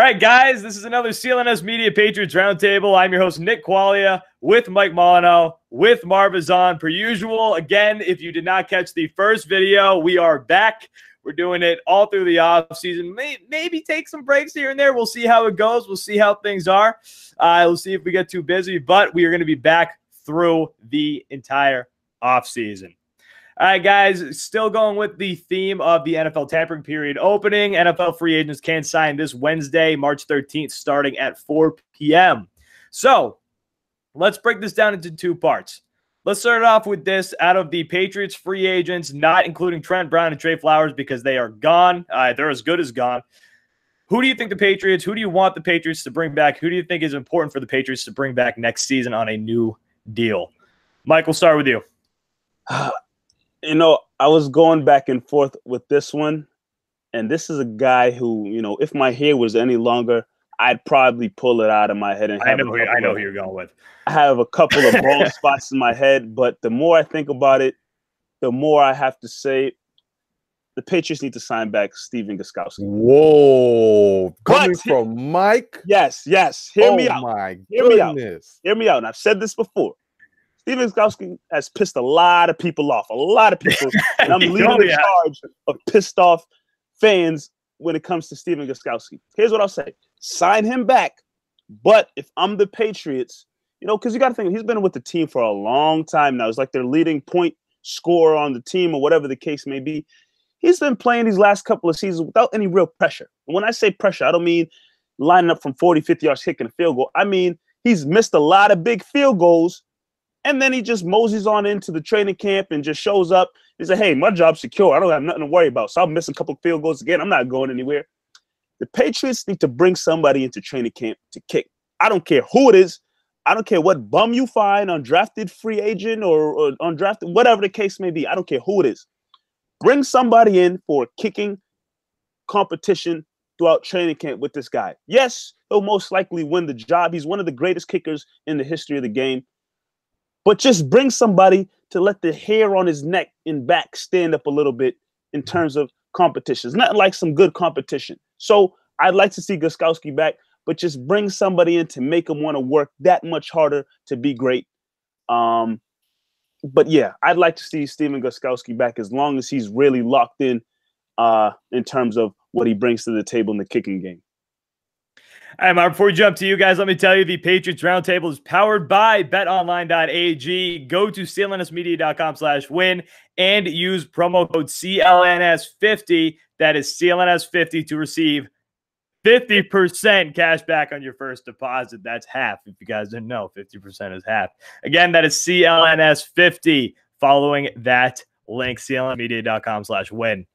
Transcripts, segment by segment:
All right, guys, this is another CLNS Media Patriots Roundtable. I'm your host, Nick Quaglia, with Mike Molyneaux, with Marv Ezhan. Per usual, again, if you did not catch the first video, we are back. We're doing it all through the offseason. Maybe take some breaks here and there. We'll see how it goes. We'll see how things are. We'll see if we get too busy, but we are going to be back through the entire offseason. All right, guys, still going with the theme of the NFL tampering period opening. NFL free agents can sign this Wednesday, March 13th, starting at 4 p.m. So let's break this down into two parts. Let's start off with this. Out of the Patriots free agents, not including Trent Brown and Trey Flowers because they are gone. They're as good as gone. Who do you think who do you want the Patriots to bring back? Who do you think is important for the Patriots to bring back next season on a new deal? Mike, we'll start with you. You know, I was going back and forth with this one, and this is a guy who, you know, if my hair was any longer, I'd probably pull it out of my head. And I know who you're going with. I have a couple of bald spots in my head, but the more I think about it, the more I have to say the Patriots need to sign back Stephen Gostkowski. Whoa. Coming from Mike? Yes. Hear me out. My Hear me out. Hear me out. And I've said this before. Stephen Gostkowski has pissed a lot of people off. A lot of people. And I'm leading the charge of pissed off fans when it comes to Stephen Gostkowski. Here's what I'll say. Sign him back. But if I'm the Patriots, you know, because you got to think, he's been with the team for a long time now. It's like their leading point scorer on the team or whatever the case may be. He's been playing these last couple of seasons without any real pressure. And when I say pressure, I don't mean lining up from 40, 50 yards, kicking a field goal. I mean, he's missed a lot of big field goals. And then he just moseys on into the training camp and just shows up. He said, hey, my job's secure. I don't have nothing to worry about. So I'll miss a couple of field goals again. I'm not going anywhere. The Patriots need to bring somebody into training camp to kick. I don't care who it is. I don't care what bum you find, undrafted free agent or undrafted, whatever the case may be. I don't care who it is. Bring somebody in for a kicking competition throughout training camp with this guy. Yes, he'll most likely win the job. He's one of the greatest kickers in the history of the game. But just bring somebody to let the hair on his neck and back stand up a little bit in terms of competition. It's nothing like some good competition. So I'd like to see Gostkowski back, but just bring somebody in to make him want to work that much harder to be great. But yeah, I'd like to see Stephen Gostkowski back as long as he's really locked in terms of what he brings to the table in the kicking game. All right, Marv, before we jump to you guys, let me tell you the Patriots Roundtable is powered by betonline.ag. Go to clnsmedia.com/win and use promo code CLNS50. That is CLNS50 to receive 50% cash back on your first deposit. That's half. If you guys didn't know, 50% is half. Again, that is CLNS50 following that link, clnsmedia.com/win.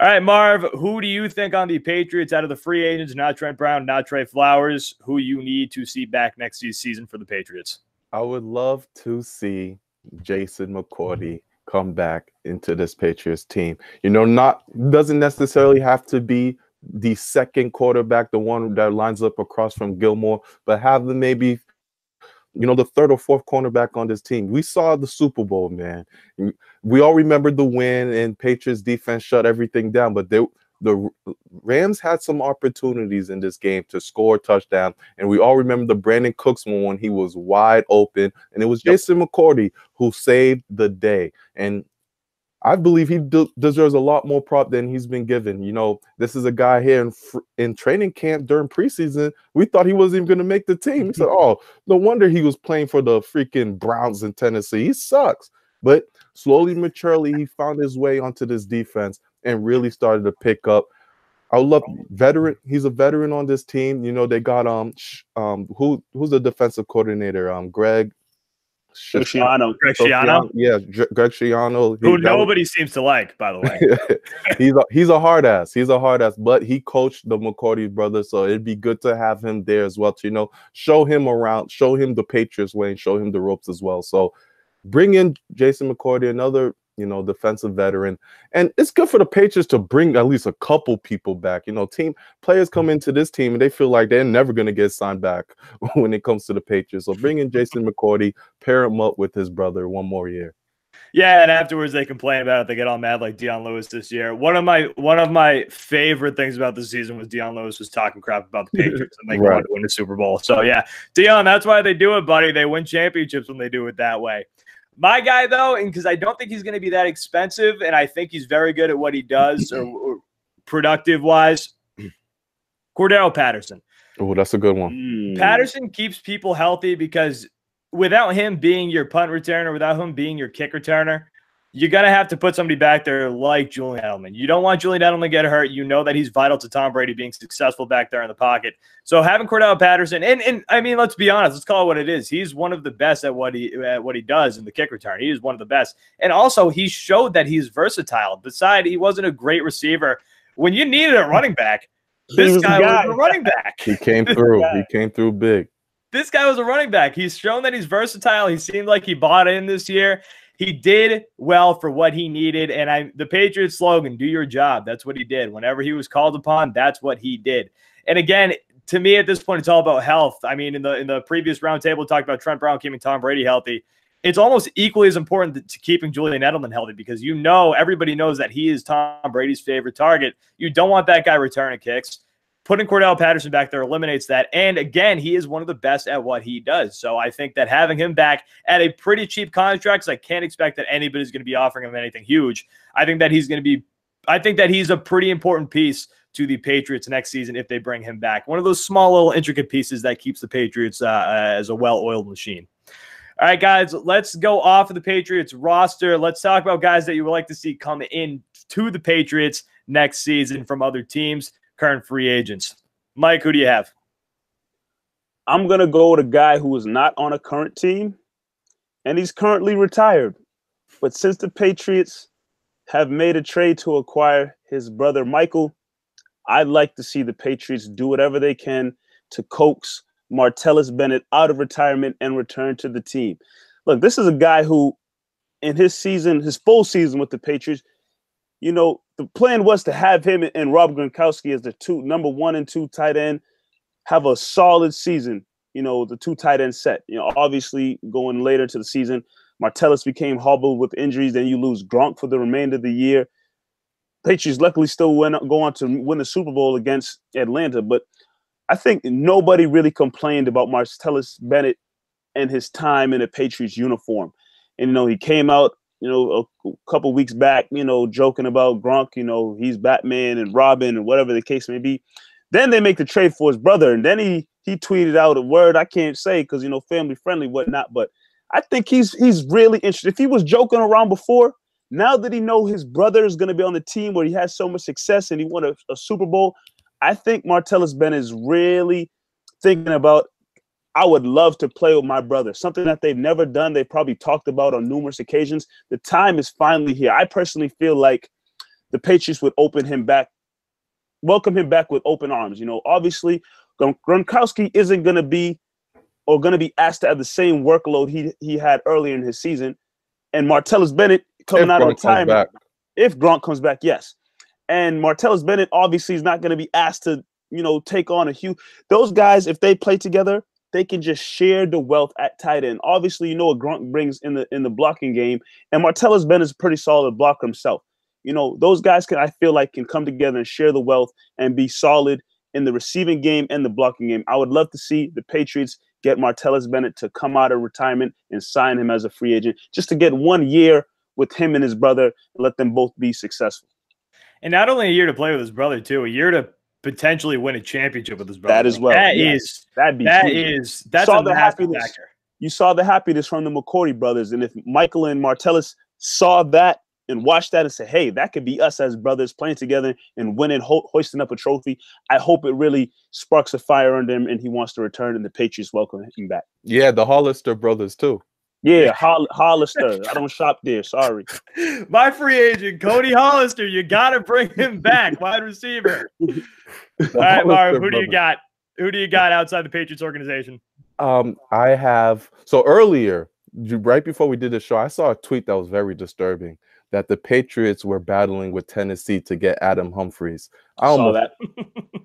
All right, Marv, who do you think on the Patriots out of the free agents, not Trent Brown, not Trey Flowers, who you need to see back next season for the Patriots? I would love to see Jason McCourty come back into this Patriots team. You know, doesn't necessarily have to be the second quarterback, the one that lines up across from Gilmore, but have them maybe, you know, the third or fourth cornerback on this team. We saw the Super Bowl, man. We all remember the win, and Patriots defense shut everything down. But the Rams had some opportunities in this game to score a touchdown, and we all remember the Brandon Cooks one when he was wide open, and it was Jason McCourty who saved the day. And I believe he deserves a lot more prop than he's been given. You know, this is a guy here in training camp during preseason. We thought he wasn't even going to make the team. We said, oh, no wonder he was playing for the freaking Browns in Tennessee. He sucks. But slowly, maturely, he found his way onto this defense and really started to pick up. I love veteran. He's a veteran on this team. You know, they got who's the defensive coordinator? Greg Schiano. Yeah, Greg Schiano. Who nobody seems to like, by the way. he's a hard ass. He's a hard ass, but he coached the McCourty brothers, so it'd be good to have him there as well to, you know, show him around, show him the Patriots way, and show him the ropes as well. So bring in Jason McCourty, another, you know, defensive veteran. And it's good for the Patriots to bring at least a couple people back. You know, players come into this team and they feel like they're never going to get signed back when it comes to the Patriots. So bring in Jason McCourty, pair him up with his brother one more year. Yeah, and afterwards they complain about it. They get all mad like Dion Lewis this year. One of my favorite things about the season was Dion Lewis was talking crap about the Patriots and they go on to win the Super Bowl. So yeah, Dion, that's why they do it, buddy. They win championships when they do it that way. My guy, though, and because I don't think he's going to be that expensive, and I think he's very good at what he does, or productive-wise, Cordero Patterson. Oh, that's a good one. Patterson keeps people healthy because without him being your punt returner, without him being your kick returner, you're going to have to put somebody back there like Julian Edelman. You don't want Julian Edelman to get hurt. You know that he's vital to Tom Brady being successful back there in the pocket. So having Cordero Patterson, and I mean, let's be honest, let's call it what it is. He's one of the best at what he does in the kick return. He is one of the best. And also, he showed that he's versatile. Besides, he wasn't a great receiver. When you needed a running back, this guy was a running back. He came through. He came through big. This guy was a running back. He's shown that he's versatile. He seemed like he bought in this year. He did well for what he needed. And the Patriots slogan, do your job. That's what he did. Whenever he was called upon, that's what he did. And again, to me at this point, it's all about health. I mean, in the previous roundtable, we talked about Trent Brown keeping Tom Brady healthy. It's almost equally as important to keeping Julian Edelman healthy because everybody knows that he is Tom Brady's favorite target. You don't want that guy returning kicks. Putting Cordell Patterson back there eliminates that. And again, he is one of the best at what he does. So I think that having him back at a pretty cheap contract, because I can't expect that anybody's going to be offering him anything huge. I think that he's a pretty important piece to the Patriots next season if they bring him back. One of those small little intricate pieces that keeps the Patriots as a well-oiled machine. All right, guys, let's go off of the Patriots roster. Let's talk about guys that you would like to see come in to the Patriots next season from other teams. Current free agents. Mike, who do you have? I'm going to go with a guy who is not on a current team, and he's currently retired. But since the Patriots have made a trade to acquire his brother Michael, I'd like to see the Patriots do whatever they can to coax Martellus Bennett out of retirement and return to the team. Look, this is a guy who, in his full season with the Patriots, the plan was to have him and Rob Gronkowski as the number 1 and 2 tight end, have a solid season, the 2 tight end set. Obviously going later to the season, Martellus became hobbled with injuries. Then you lose Gronk for the remainder of the year. Patriots luckily still go on to win the Super Bowl against Atlanta. But I think nobody really complained about Martellus Bennett and his time in a Patriots uniform. And, he came out, a couple weeks back, joking about Gronk, he's Batman and Robin and whatever the case may be. Then they make the trade for his brother. And then he tweeted out a word I can't say because, family friendly, whatnot. But I think he's really interested. If he was joking around before, now that he know his brother is going to be on the team where he has so much success and he won a Super Bowl, I think Martellus Bennett is really thinking about, I would love to play with my brother, something that they've never done. They probably talked about on numerous occasions. The time is finally here. I personally feel like the Patriots would welcome him back with open arms. Obviously, Gronkowski isn't going to be asked to have the same workload he had earlier in his season. And Martellus Bennett coming out of retirement, if Gronk comes back, yes. And Martellus Bennett obviously is not going to be asked to, take on a huge. Those guys, if they play together, they can just share the wealth at tight end. Obviously, what Gronk brings in the blocking game, and Martellus Bennett is a pretty solid blocker himself. Those guys can come together and share the wealth and be solid in the receiving game and the blocking game. I would love to see the Patriots get Martellus Bennett to come out of retirement and sign him as a free agent, just to get 1 year with him and his brother and let them both be successful. And not only a year to play with his brother, too, a year to potentially win a championship with his brother. That as well. That's a massive factor. You saw the happiness from the McCourty brothers. And if Michael and Martellus saw that and watched that and said, hey, that could be us as brothers playing together and winning, hoisting up a trophy, I hope it really sparks a fire under him and he wants to return and the Patriots welcome him back. Yeah, the Hollister brothers too. Yeah, Hollister. I don't shop there. Sorry. My free agent, Cody Hollister. You got to bring him back, wide receiver. All right, Marv, who do you got? Who do you got outside the Patriots organization? I have. So earlier, right before we did the show, I saw a tweet that was very disturbing that the Patriots were battling with Tennessee to get Adam Humphries. I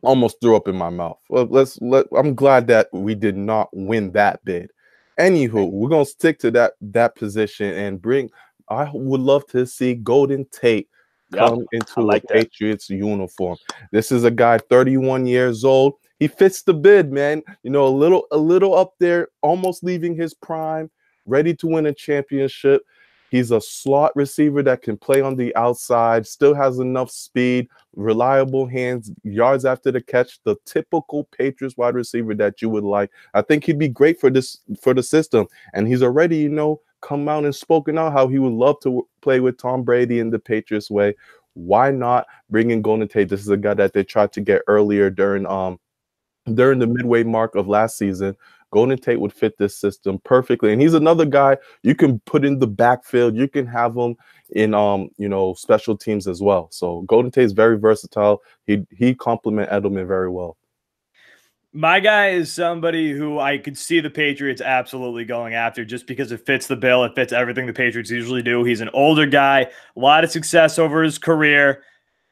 almost threw up in my mouth. I'm glad that we did not win that bid. Anywho, we're gonna stick to that position and bring I would love to see Golden Tate come into a Patriots uniform. This is a guy 31 years old. He fits the bid, man. You know, a little up there, almost leaving his prime, ready to win a championship. He's a slot receiver that can play on the outside, still has enough speed, reliable hands, yards after the catch, the typical Patriots wide receiver that you would like. I think he'd be great for the system. And he's already, you know, come out and spoken out how he would love to play with Tom Brady in the Patriots way. Why not bring in Golden Tate? This is a guy that they tried to get earlier during the midway mark of last season. Golden Tate would fit this system perfectly. And he's another guy you can put in the backfield. You can have him in you know, special teams as well. So Golden Tate is very versatile. He complement Edelman very well. My guy is somebody who I could see the Patriots absolutely going after just because it fits the bill. It fits everything the Patriots usually do. He's an older guy, a lot of success over his career.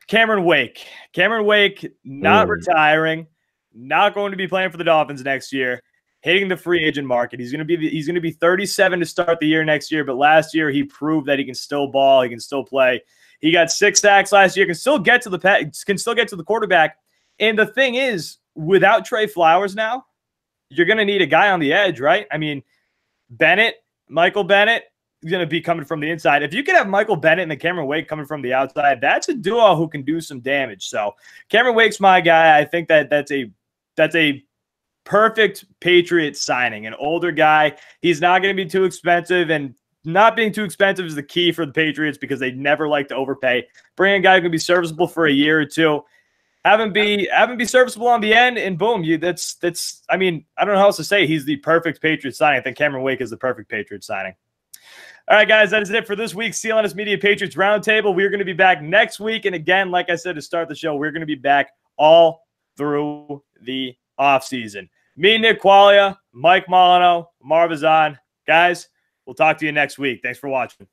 Cameron Wake. Cameron Wake not retiring, not going to be playing for the Dolphins next year. Hitting the free agent market. He's going to be 37 to start the year next year, but last year he proved that he can still ball, he can still play. He got 6 sacks last year, can still get to the quarterback. And the thing is, without Trey Flowers now, you're going to need a guy on the edge, right? I mean, Michael Bennett is going to be coming from the inside. If you could have Michael Bennett and the Cameron Wake coming from the outside, that's a duo who can do some damage. So Cameron Wake's my guy. I think that's a perfect Patriot signing, an older guy. He's not going to be too expensive, and not being too expensive is the key for the Patriots because they never like to overpay. Bring a guy who can be serviceable for a year or two, have him be serviceable on the end, and boom, that's. I mean, I don't know how else to say. He's the perfect Patriot signing. I think Cameron Wake is the perfect Patriot signing. All right, guys, that is it for this week's CLNS Media Patriots Roundtable. We're going to be back next week, and again, like I said to start the show, we're going to be back all through the offseason. Me, Nick Quaglia, Mike Molyneaux, Marv, Ezhan. Guys, we'll talk to you next week. Thanks for watching.